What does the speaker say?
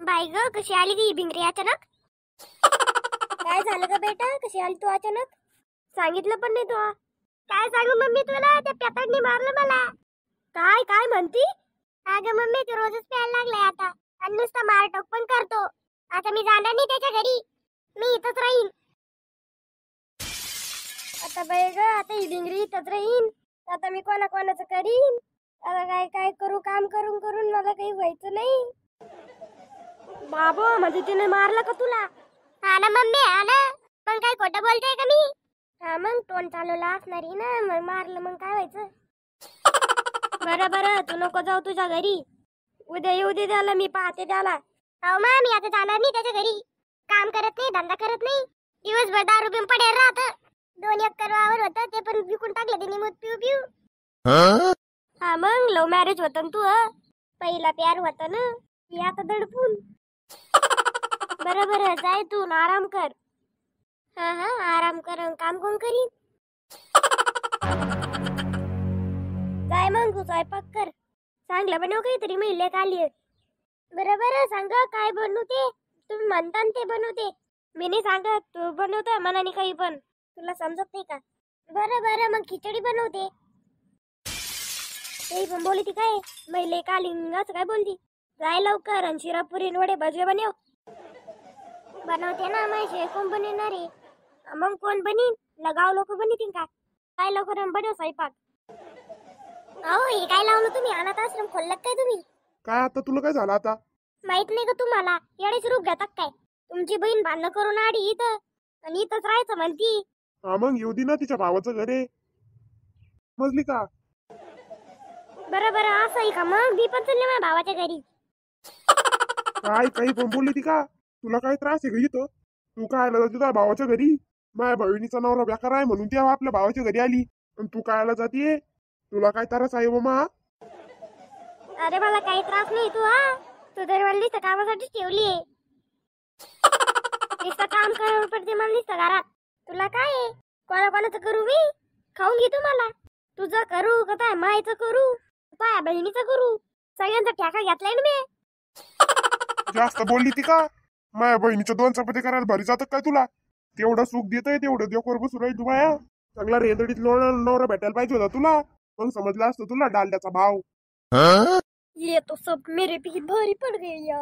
बाई ग कशी आली गी भिंगरी अचानक? काय झालं ग बेटा, कशी आली तू अचानक? सांगितलं पण नाही तू. काय सांगू मम्मी तुला, त्या पेताडनी मारलं मला. काय काय म्हणती? अगं मम्मी तू रोजच प्यायला लागलाय आता आणि नुसता मारटोक पण करतो. आता मी जाणार नाही त्याच्या घरी, मी इथंच राहीन. आता बाई ग, आता ही भिंगरी इथंच राहीन. आता मी कोणाचं करीन? आता काय काय करू, काम करून करून मला काही व्हायचं नाही. बाबा म्हणजे तिने मारलं का तुला? हा ना मम्मी, हा ना. मग काय खोटं बोलतेय का मी? हा मग तोंड चालवलं असणारी ना, मग मारलं मग काय व्हायचं? बरं बरं, तू नको जाऊ तुझ्या घरी. उद्या येऊ दे त्याला, मी पाहते त्याला. हो मा, मी आता जाणार नाही त्याच्या घरी. काम करत नाही, धंदा करत नाही, दिवसभर दारू पिऊन पडेल राहत. 2 एकर वावर होतं ते पण विकून टाकलं त्यांनी मग पिऊ पिऊ. हा मग लव्ह मॅरेज होतं ना तू, पहिला प्यार होता ना, ही आता दडपून. बरं बरं, जाय तू आराम कर. हा हा आराम कर, काम कोण करीन? जाय मग तू स्वयंपाक कर. चांगलं बनव काहीतरी, महिलेत आली. बरं बरं सांग काय बनवते. तुम्ही म्हणता ते बनवते, मी नाही सांगत. तू बनवतोय मनाने काही पण, तुला समजत नाही का? बरं बरं मग खिचडी बनवते. ते पण बोलती काय महिले कालिंगाच काय बोलती. जाय लवकर आणि शिरापुरी वडे भजे बनव. बनवते ना, माझे कोण बनवणार आहे? मग कोण बनीन? लगाव लोक बनितीन का? काय लवकर बनव स्वयंपाक. अहो हे काय लावलं तुम्ही? अनाथ आश्रम खोललं काय तुम्ही? काय आता तुला काय झालं आता? माहित नाही का तुम्हाला? येडेच रूप घेतात काय? तुमची बहीण भांडणं करून आडी इथं आणि इथंच राहायचं म्हणती. हा मग येऊ दे ना, तिच्या भावाचं घर आहे, समजली का? बरं बरं असं आहे का? मग मी पण चालले माझ्या भावाच्या घरी. काय काही पण बोलली ती का? तुला काय त्रास आहे का इथं? तू काय आला तुझ्या भावाच्या घरी? माझ्या बहिणीचा नवरा बेकार आहे म्हणून ती आपल्या भावाच्या घरी आली, आणि तू काय आला जातीये? तुला काय त्रास आहे मामा? अरे मला काही त्रास नाही. तू तरी मला नुसतं कामासाठीच ठेवलीये. नुसतं काम करायला पडते मला नुसतं घरात. तुला काय आहे? कोणाचं करू मी? खाऊन घे तुम्हाला. तुझं करू का काय मायचं करू, काय बहिणीचं करू? सगळ्यांचा ठेका घेतलाय ना मी. जास्त बोलली ती का? माझ्या बहिणीच्या 2 चपाती करायला भारी जातात काय तुला? तेवढं सुख देतय, तेवढं देवकर बसून राहील तू बाया. चांगला रेदडीत नवरा भेटायला पाहिजे होता तुला, मग समजलं असतं तुला डालड्याचा भाव. ये तो सब मेरे भी भारी पड़ गया.